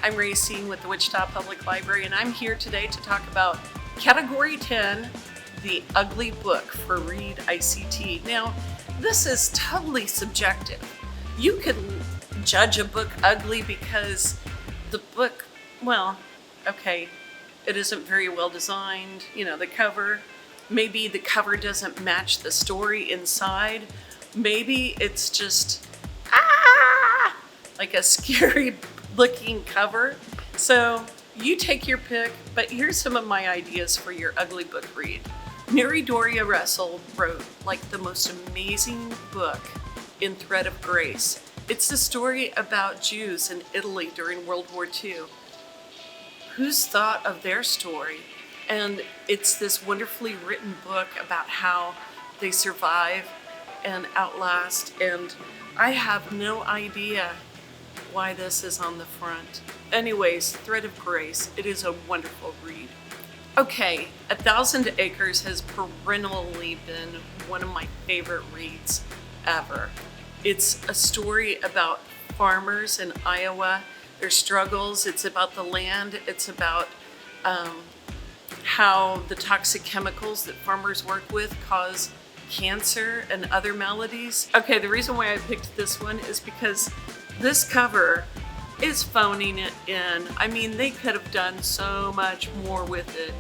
I'm Rainey with the Wichita Public Library, and I'm here today to talk about Category 10, The Ugly Book for Read ICT. Now, this is totally subjective. You could judge a book ugly because the book, it isn't very well designed. The cover, maybe the cover doesn't match the story inside. Maybe it's just, like a scary looking cover. So you take your pick, but here's some of my ideas for your ugly book read. Mary Doria Russell wrote the most amazing book in Thread of Grace. It's the story about Jews in Italy during World War II. Who's thought of their story? And it's this wonderfully written book about how they survive and outlast, and I have no idea why this is on the front. Anyways, Thread of Grace, it is a wonderful read. Okay, 1,000 Acres has perennially been one of my favorite reads ever. It's a story about farmers in Iowa, their struggles. It's about the land. It's about how the toxic chemicals that farmers work with cause cancer and other maladies. Okay, the reason why I picked this one is because this cover is phoning it in. I mean, they could have done so much more with it.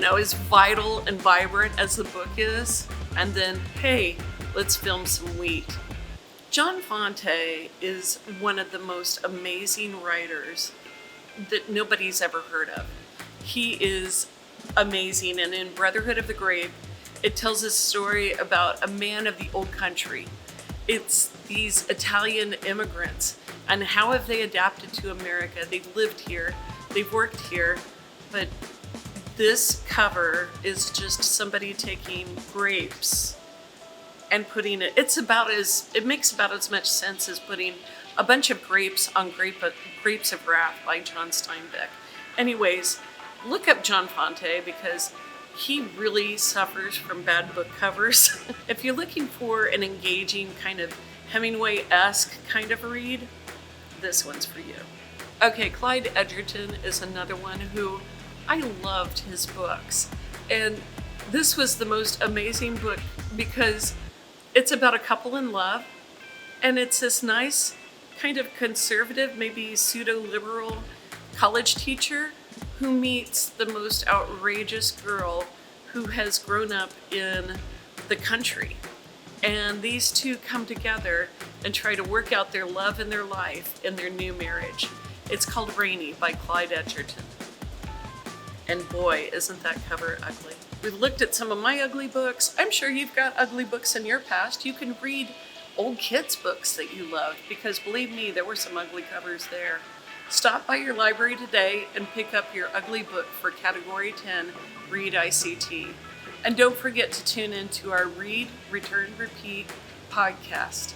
As vital and vibrant as the book is. And then, hey, let's film some wheat. John Fonte is one of the most amazing writers that nobody's ever heard of. He is amazing, and in Brotherhood of the Grape, it tells a story about a man of the old country. It's these Italian immigrants, and how have they adapted to America? They've lived here, they've worked here, but this cover is just somebody taking grapes and putting it makes about as much sense as putting a bunch of grapes on Grapes of Wrath by John Steinbeck. Anyways, look up John Fonte because he really suffers from bad book covers. If you're looking for an engaging kind of Hemingway-esque kind of read, this one's for you. Okay, Clyde Edgerton is another one who I loved his books. And this was the most amazing book because it's about a couple in love, and it's this nice kind of conservative, maybe pseudo-liberal college teacher who meets the most outrageous girl who has grown up in the country. And these two come together and try to work out their love and their life in their new marriage. It's called Rainey by Clyde Edgerton. And boy, isn't that cover ugly. We've looked at some of my ugly books. I'm sure you've got ugly books in your past. You can read old kids' books that you loved because believe me, there were some ugly covers there. Stop by your library today and pick up your ugly book for Category 10, Read ICT. And don't forget to tune in to our Read, Return, Repeat podcast.